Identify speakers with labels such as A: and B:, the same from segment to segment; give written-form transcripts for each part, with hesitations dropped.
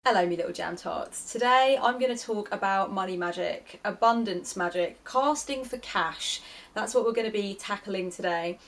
A: Hello me little jam tarts. Today I'm going to talk about money magic, abundance magic, casting for cash. That's what we're going to be tackling today.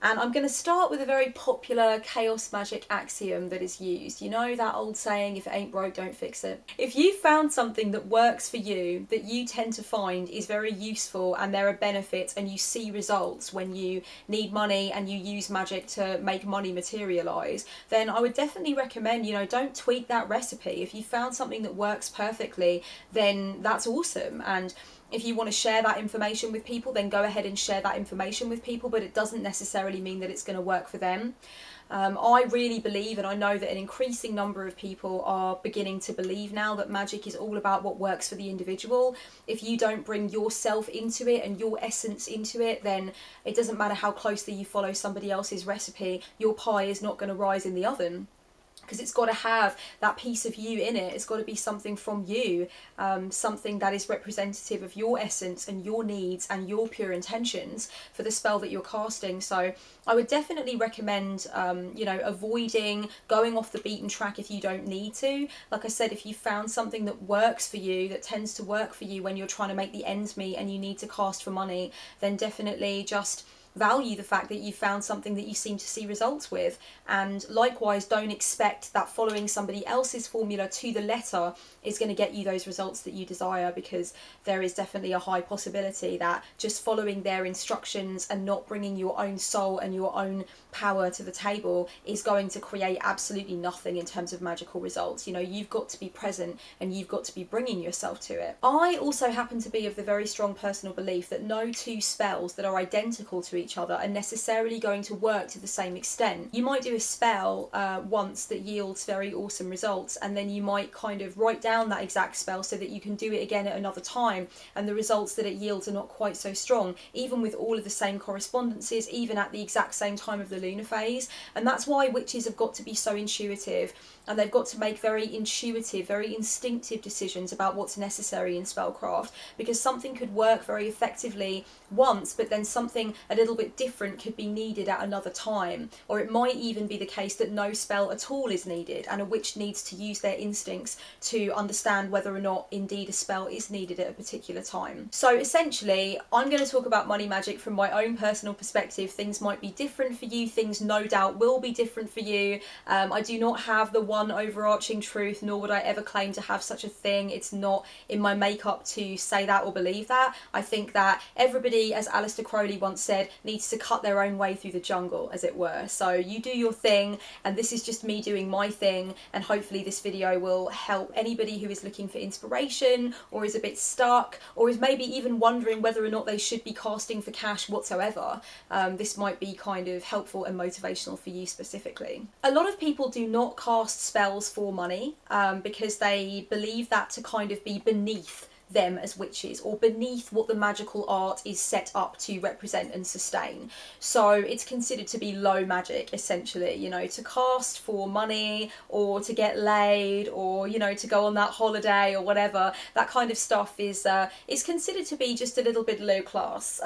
A: And I'm going to start with a very popular chaos magic axiom that is used. You know that old saying, if it ain't broke, don't fix it. If you found something that works for you, that you tend to find is very useful and there are benefits and you see results when you need money and you use magic to make money materialise, then I would definitely recommend, don't tweak that recipe. If you found something that works perfectly, then that's awesome. And if you want to share that information with people, then go ahead and share that information with people, but it doesn't necessarily mean that it's going to work for them. I really believe, and I know that an increasing number of people are beginning to believe now, that magic is all about what works for the individual. If you don't bring yourself into it and your essence into it, then it doesn't matter how closely you follow somebody else's recipe, your pie is not going to rise in the oven. Because it's got to have that piece of you in it. It's got to be something from you, something that is representative of your essence and your needs and your pure intentions for the spell that you're casting. So I would definitely recommend, avoiding going off the beaten track if you don't need to. Like I said, if you found something that works for you, that tends to work for you when you're trying to make the ends meet and you need to cast for money, then definitely just value the fact that you found something that you seem to see results with. And likewise, don't expect that following somebody else's formula to the letter is going to get you those results that you desire, because there is definitely a high possibility that just following their instructions and not bringing your own soul and your own power to the table is going to create absolutely nothing in terms of magical results. You've got to be present and you've got to be bringing yourself to it. I also happen to be of the very strong personal belief that no two spells that are identical to each other are necessarily going to work to the same extent. You might do a spell once that yields very awesome results, and then you might kind of write down that exact spell so that you can do it again at another time, and the results that it yields are not quite so strong, even with all of the same correspondences, even at the exact same time of the lunar phase. And that's why witches have got to be so intuitive, and they've got to make very intuitive, very instinctive decisions about what's necessary in spellcraft, because something could work very effectively once, but then something a little bit different could be needed at another time. Or it might even be the case that no spell at all is needed, and a witch needs to use their instincts to understand whether or not indeed a spell is needed at a particular time. So essentially, I'm going to talk about money magic from my own personal perspective. Things might be different for you, things no doubt will be different for you. I do not have the one overarching truth, nor would I ever claim to have such a thing. It's not in my makeup to say that or believe that. I think that everybody, as Aleister Crowley once said, needs to cut their own way through the jungle, as it were. So you do your thing, and this is just me doing my thing, and hopefully this video will help anybody who is looking for inspiration, or is a bit stuck, or is maybe even wondering whether or not they should be casting for cash whatsoever. This might be kind of helpful and motivational for you specifically. A lot of people do not cast spells for money because they believe that to kind of be beneath them as witches, or beneath what the magical art is set up to represent and sustain. So it's considered to be low magic, essentially. To cast for money, or to get laid, or to go on that holiday or whatever, that kind of stuff is considered to be just a little bit low class.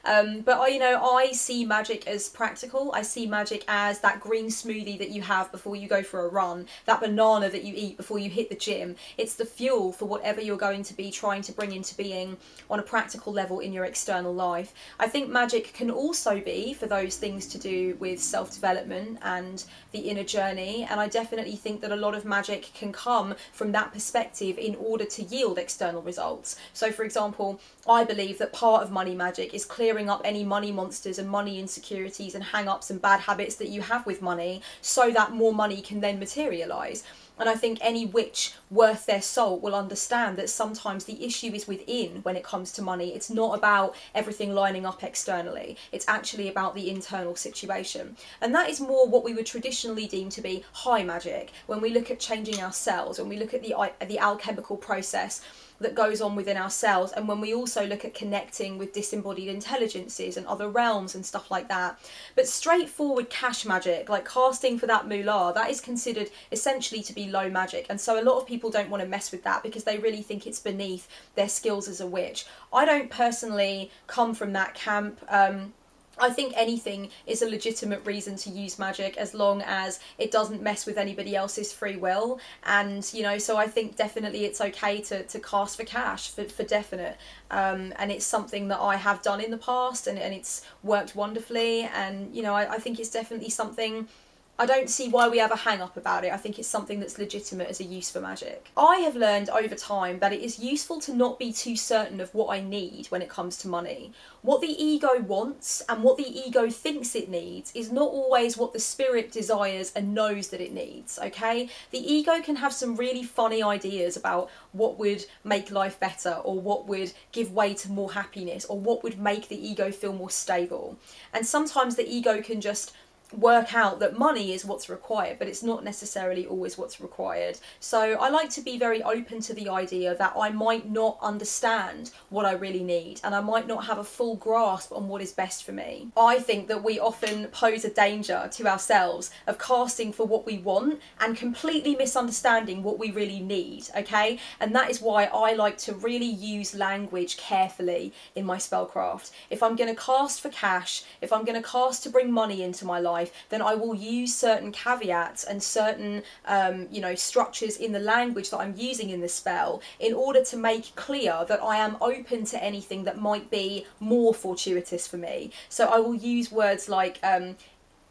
A: But I see magic as practical. I see magic as that green smoothie that you have before you go for a run, that banana that you eat before you hit the gym. It's the fuel for whatever you're going to be trying to bring into being on a practical level in your external life. I think magic can also be for those things to do with self-development and the inner journey, and I definitely think that a lot of magic can come from that perspective in order to yield external results. So for example, I believe that part of money magic is clearing up any money monsters and money insecurities and hang-ups and bad habits that you have with money, so that more money can then materialise. And I think any witch worth their salt will understand that sometimes the issue is within when it comes to money. It's not about everything lining up externally. It's actually about the internal situation. And that is more what we would traditionally deem to be high magic. When we look at changing our cells, when we look at the alchemical process that goes on within ourselves, and when we also look at connecting with disembodied intelligences and other realms and stuff like that. But straightforward cash magic, like casting for that moolah, that is considered essentially to be low magic, and so a lot of people don't want to mess with that because they really think it's beneath their skills as a witch. I don't personally come from that camp. I think anything is a legitimate reason to use magic as long as it doesn't mess with anybody else's free will. And, you know, so I think definitely it's okay to cast for cash, for definite. And it's something that I have done in the past, and it's worked wonderfully. And, you know, I think it's definitely something. I don't see why we have a hang up about it. I think it's something that's legitimate as a use for magic. I have learned over time that it is useful to not be too certain of what I need when it comes to money. What the ego wants and what the ego thinks it needs is not always what the spirit desires and knows that it needs, okay? The ego can have some really funny ideas about what would make life better, or what would give way to more happiness, or what would make the ego feel more stable. And sometimes the ego can just work out that money is what's required, but it's not necessarily always what's required. So I like to be very open to the idea that I might not understand what I really need, and I might not have a full grasp on what is best for me. I think that we often pose a danger to ourselves of casting for what we want and completely misunderstanding what we really need, okay? And that is why I like to really use language carefully in my spellcraft. If I'm going to cast for cash, if I'm going to cast to bring money into my life, then I will use certain caveats and certain you know, structures in the language that I'm using in the spell in order to make clear that I am open to anything that might be more fortuitous for me. So I will use words like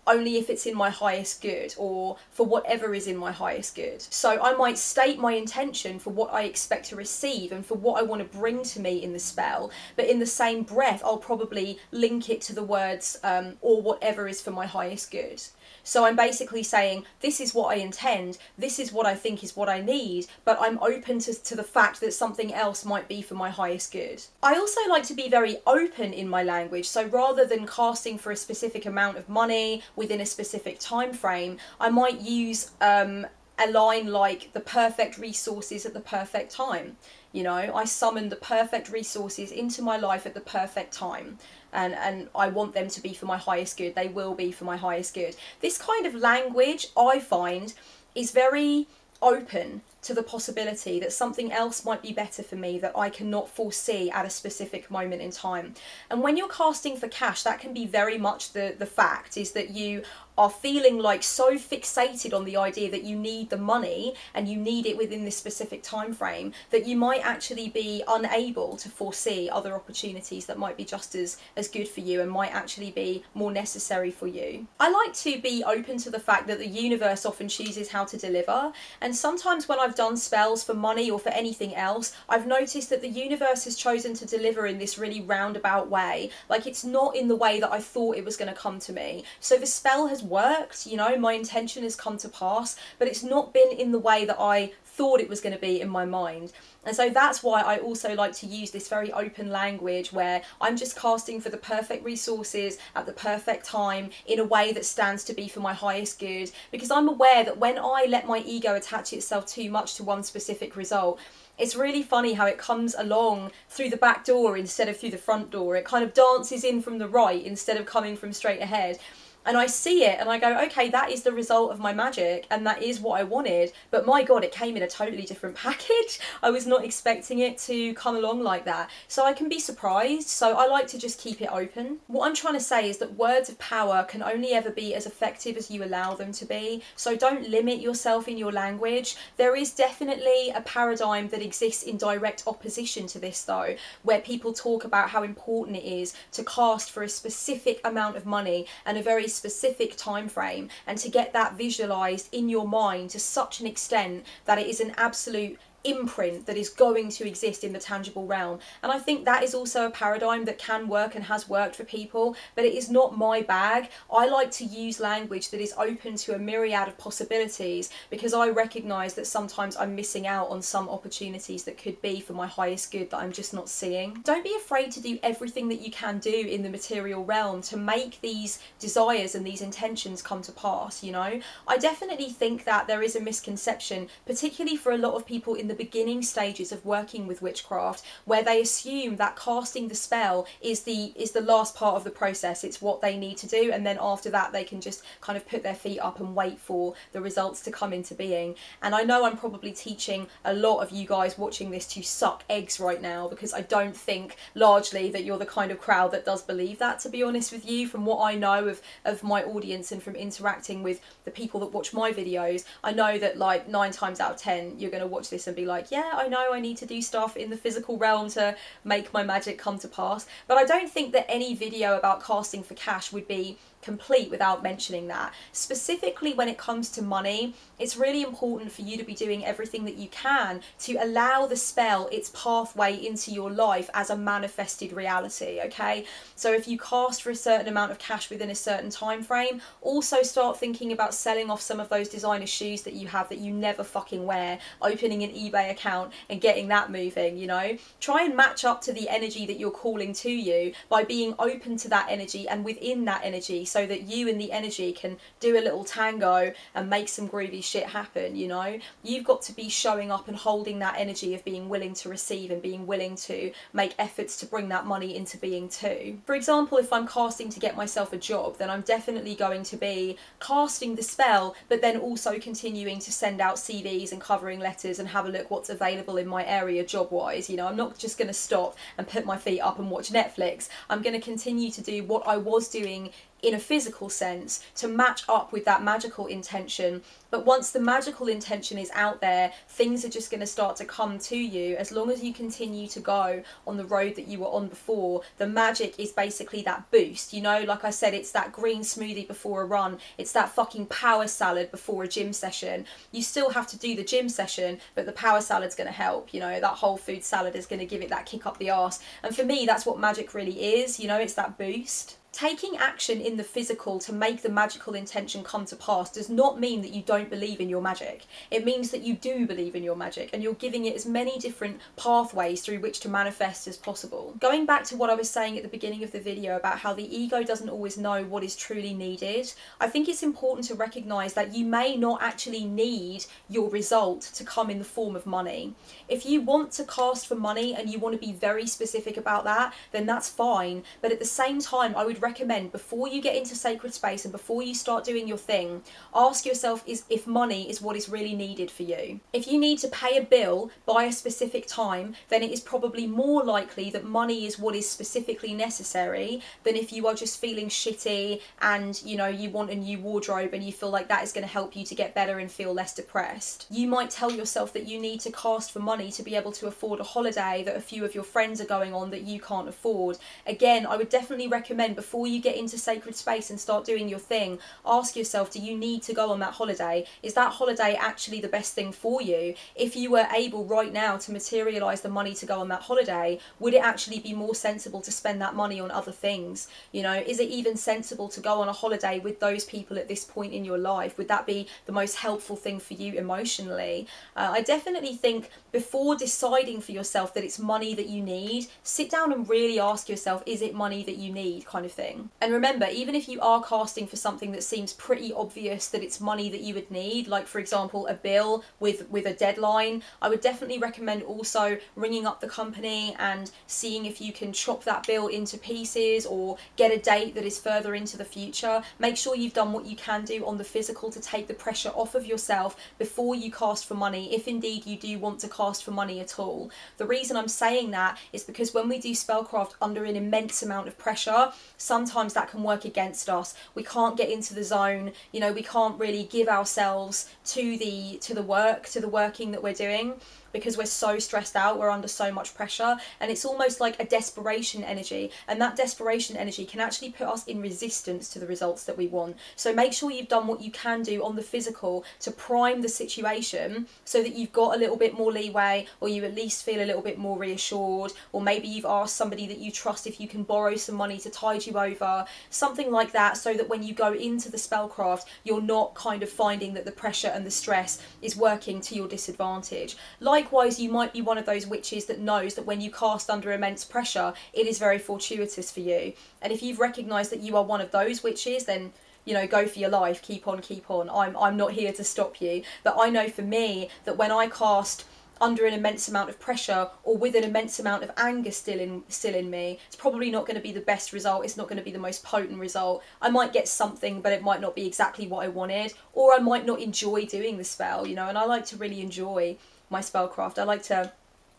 A: only if it's in my highest good, or for whatever is in my highest good. So I might state my intention for what I expect to receive and for what I want to bring to me in the spell, but in the same breath I'll probably link it to the words or whatever is for my highest good. So I'm basically saying, this is what I intend, this is what I think is what I need, but I'm open to the fact that something else might be for my highest good. I also like to be very open in my language, so rather than casting for a specific amount of money within a specific time frame, I might use a line like the perfect resources at the perfect time. You know, I summon the perfect resources into my life at the perfect time. And I want them to be for my highest good. They will be for my highest good. This kind of language, I find, is very open to the possibility that something else might be better for me that I cannot foresee at a specific moment in time. And when you're casting for cash, that can be very much the fact, is that you are feeling like so fixated on the idea that you need the money and you need it within this specific time frame that you might actually be unable to foresee other opportunities that might be just as good for you and might actually be more necessary for you. I like to be open to the fact that the universe often chooses how to deliver, and sometimes when I've done spells for money or for anything else, I've noticed that the universe has chosen to deliver in this really roundabout way. Like, it's not in the way that I thought it was going to come to me. So the spell has worked, you know, my intention has come to pass, but it's not been in the way that I thought it was going to be in my mind. And so that's why I also like to use this very open language where I'm just casting for the perfect resources at the perfect time in a way that stands to be for my highest good, because I'm aware that when I let my ego attach itself too much to one specific result, it's really funny how it comes along through the back door instead of through the front door. It kind of dances in from the right instead of coming from straight ahead. And I see it and I go, okay, that is the result of my magic and that is what I wanted, but my god, it came in a totally different package. I was not expecting it to come along like that. So I can be surprised, so I like to just keep it open. What I'm trying to say is that words of power can only ever be as effective as you allow them to be, so don't limit yourself in your language. There is definitely a paradigm that exists in direct opposition to this though, where people talk about how important it is to cast for a specific amount of money and a very specific time frame, and to get that visualized in your mind to such an extent that it is an absolute imprint that is going to exist in the tangible realm. And I think that is also a paradigm that can work and has worked for people, but it is not my bag. I like to use language that is open to a myriad of possibilities, because I recognize that sometimes I'm missing out on some opportunities that could be for my highest good that I'm just not seeing. Don't be afraid to do everything that you can do in the material realm to make these desires and these intentions come to pass, you know. I definitely think that there is a misconception, particularly for a lot of people in the the beginning stages of working with witchcraft, where they assume that casting the spell is the last part of the process. It's what they need to do, and then after that they can just kind of put their feet up and wait for the results to come into being. And I know I'm probably teaching a lot of you guys watching this to suck eggs right now, because I don't think largely that you're the kind of crowd that does believe that, to be honest with you. From what I know of my audience and from interacting with the people that watch my videos, I know that like 9 times out of 10 you're going to watch this and be like, yeah, I know I need to do stuff in the physical realm to make my magic come to pass. But I don't think that any video about casting for cash would be complete without mentioning that. Specifically when it comes to money, it's really important for you to be doing everything that you can to allow the spell its pathway into your life as a manifested reality, okay? So if you cast for a certain amount of cash within a certain time frame, also start thinking about selling off some of those designer shoes that you have that you never fucking wear, opening an eBay account and getting that moving, you know? Try and match up to the energy that you're calling to you by being open to that energy and within that energy, so that you and the energy can do a little tango and make some groovy shit happen, you know? You've got to be showing up and holding that energy of being willing to receive and being willing to make efforts to bring that money into being too. For example, if I'm casting to get myself a job, then I'm definitely going to be casting the spell, but then also continuing to send out CVs and covering letters and have a look what's available in my area job-wise. You know, I'm not just going to stop and put my feet up and watch Netflix. I'm going to continue to do what I was doing in a physical sense to match up with that magical intention. But once the magical intention is out there, things are just going to start to come to you as long as you continue to go on the road that you were on before. The magic is basically that boost, you know, like I said, it's that green smoothie before a run, it's that fucking power salad before a gym session. You still have to do the gym session, but the power salad's going to help, you know, that whole food salad is going to give it that kick up the arse. And for me, that's what magic really is, you know, it's that boost. Taking action in the physical to make the magical intention come to pass does not mean that you don't believe in your magic. It means that you do believe in your magic and you're giving it as many different pathways through which to manifest as possible. Going back to what I was saying at the beginning of the video about how the ego doesn't always know what is truly needed, I think it's important to recognise that you may not actually need your result to come in the form of money. If you want to cast for money and you want to be very specific about that, then that's fine. But at the same time, I would recommend, before you get into sacred space and before you start doing your thing, ask yourself if money is what is really needed for you. If you need to pay a bill by a specific time, then it is probably more likely that money is what is specifically necessary than if you are just feeling shitty and, you know, you want a new wardrobe and you feel like that is going to help you to get better and feel less depressed. You might tell yourself that you need to cast for money to be able to afford a holiday that a few of your friends are going on that you can't afford. Again, I would definitely recommend, before you get into sacred space and start doing your thing, ask yourself, do you need to go on that holiday? Is that holiday actually the best thing for you? If you were able right now to materialise the money to go on that holiday, would it actually be more sensible to spend that money on other things? You know, is it even sensible to go on a holiday with those people at this point in your life? Would that be the most helpful thing for you emotionally? I definitely think before deciding for yourself that it's money that you need, sit down and really ask yourself, is it money that you need, kind of thing. And remember, even if you are casting for something that seems pretty obvious that it's money that you would need, like for example a bill with a deadline, I would definitely recommend also ringing up the company and seeing if you can chop that bill into pieces or get a date that is further into the future. Make sure you've done what you can do on the physical to take the pressure off of yourself before you cast for money, if indeed you do want to cast for money at all. The reason I'm saying that is because when we do spellcraft under an immense amount of pressure, sometimes that can work against us. We can't get into the zone, you know, we can't really give ourselves to the working that we're doing, because we're so stressed out, we're under so much pressure, and it's almost like a desperation energy, and that desperation energy can actually put us in resistance to the results that we want. So make sure you've done what you can do on the physical to prime the situation so that you've got a little bit more leeway, or you at least feel a little bit more reassured, or maybe you've asked somebody that you trust if you can borrow some money to tide you over, something like that, so that when you go into the spellcraft, you're not kind of finding that the pressure and the stress is working to your disadvantage. Likewise, you might be one of those witches that knows that when you cast under immense pressure, it is very fortuitous for you. And if you've recognised that you are one of those witches, then, you know, go for your life, keep on. I'm not here to stop you. But I know for me that when I cast under an immense amount of pressure or with an immense amount of anger still in me, it's probably not going to be the best result. It's not going to be the most potent result. I might get something, but it might not be exactly what I wanted, or I might not enjoy doing the spell, you know, and I like to really enjoy my spellcraft. I like to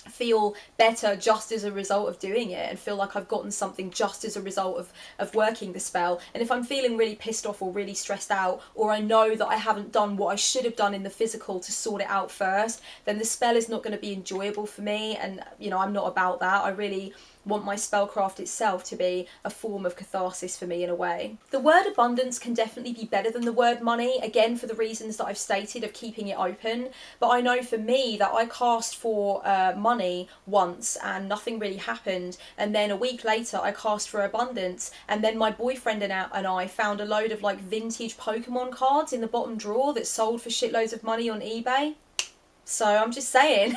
A: feel better just as a result of doing it, and feel like I've gotten something just as a result of working the spell. And if I'm feeling really pissed off or really stressed out, or I know that I haven't done what I should have done in the physical to sort it out first, then the spell is not going to be enjoyable for me, and you know, I'm not about that. I really want my spellcraft itself to be a form of catharsis for me in a way. The word abundance can definitely be better than the word money, again for the reasons that I've stated of keeping it open, but I know for me that I cast for money once and nothing really happened, and then a week later I cast for abundance, and then my boyfriend and I found a load of like vintage Pokemon cards in the bottom drawer that sold for shitloads of money on eBay. So I'm just saying,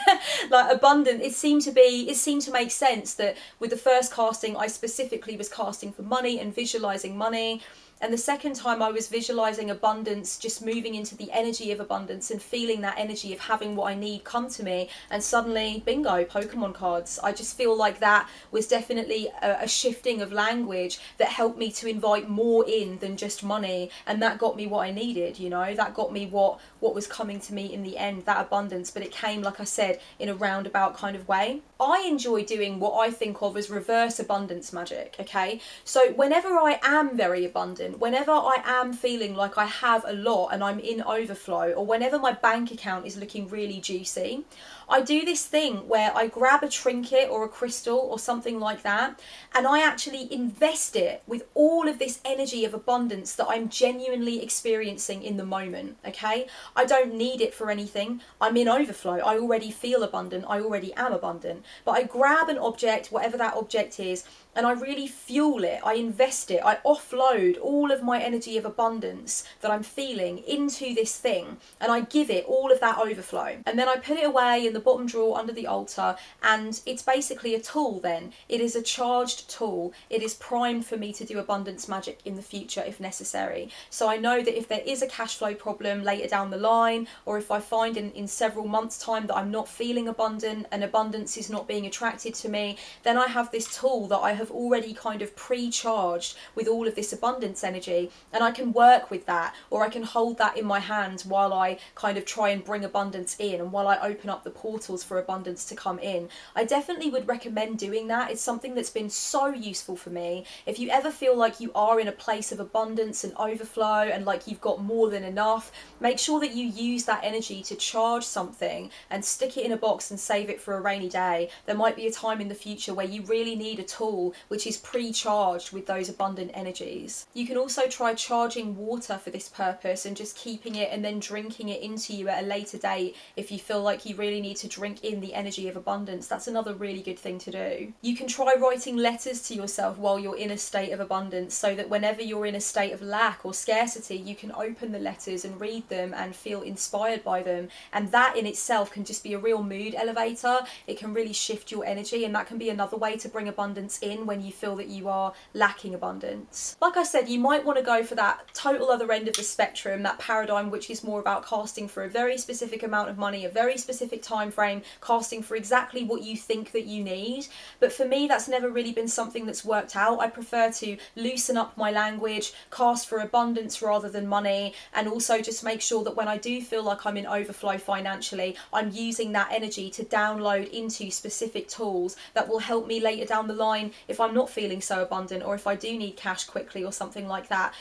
A: like abundant, it seemed to make sense that with the first casting I specifically was casting for money and visualizing money, and the second time I was visualizing abundance, just moving into the energy of abundance and feeling that energy of having what I need come to me, and suddenly bingo, Pokemon cards. I just feel like that was definitely a shifting of language that helped me to invite more in than just money, and that got me what I needed, you know, that got me what was coming to me in the end, that abundance, but it came, like I said, in a roundabout kind of way. I enjoy doing what I think of as reverse abundance magic, okay? So whenever I am very abundant, whenever I am feeling like I have a lot and I'm in overflow, or whenever my bank account is looking really juicy, I do this thing where I grab a trinket or a crystal or something like that, and I actually invest it with all of this energy of abundance that I'm genuinely experiencing in the moment, okay? I don't need it for anything. I'm in overflow. I already feel abundant. I already am abundant. But I grab an object, whatever that object is, and I really fuel it. I invest it. I offload all of my energy of abundance that I'm feeling into this thing, and I give it all of that overflow. And then I put it away in the bottom drawer under the altar, and it's basically a tool then. It is a charged tool. It is primed for me to do abundance magic in the future if necessary. So I know that if there is a cash flow problem later down the line, or if I find in several months' time that I'm not feeling abundant and abundance is not being attracted to me, then I have this tool that I have already kind of pre-charged with all of this abundance energy, and I can work with that, or I can hold that in my hands while I kind of try and bring abundance in, and while I open up the portals for abundance to come in. I definitely would recommend doing that. It's something that's been so useful for me. If you ever feel like you are in a place of abundance and overflow and like you've got more than enough, make sure that you use that energy to charge something and stick it in a box and save it for a rainy day. There might be a time in the future where you really need a tool which is pre-charged with those abundant energies. You can also try charging water for this purpose and just keeping it and then drinking it into you at a later date if you feel like you really need to drink in the energy of abundance. That's another really good thing to do. You can try writing letters to yourself while you're in a state of abundance, so that whenever you're in a state of lack or scarcity, you can open the letters and read them and feel inspired by them, and that in itself can just be a real mood elevator. It can really shift your energy, and that can be another way to bring abundance in when you feel that you are lacking abundance. Like I said, you might want to go for that total other end of the spectrum, that paradigm which is more about casting for a very specific amount of money, a very specific time frame, casting for exactly what you think that you need. But for me, that's never really been something that's worked out. I prefer to loosen up my language, cast for abundance rather than money, and also just make sure that when I do feel like I'm in overflow financially, I'm using that energy to download into specific tools that will help me later down the line if I'm not feeling so abundant, or if I do need cash quickly or something like that.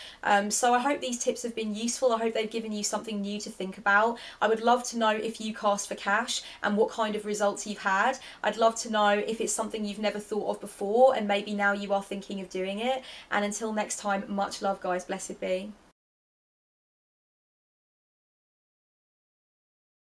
A: So I hope these tips have been useful. I hope they've given you something new to think about. I would love to know if you cast for cash and what kind of results you've had. I'd love to know if it's something you've never thought of before and maybe now you are thinking of doing it. And until next time, much love guys, blessed be.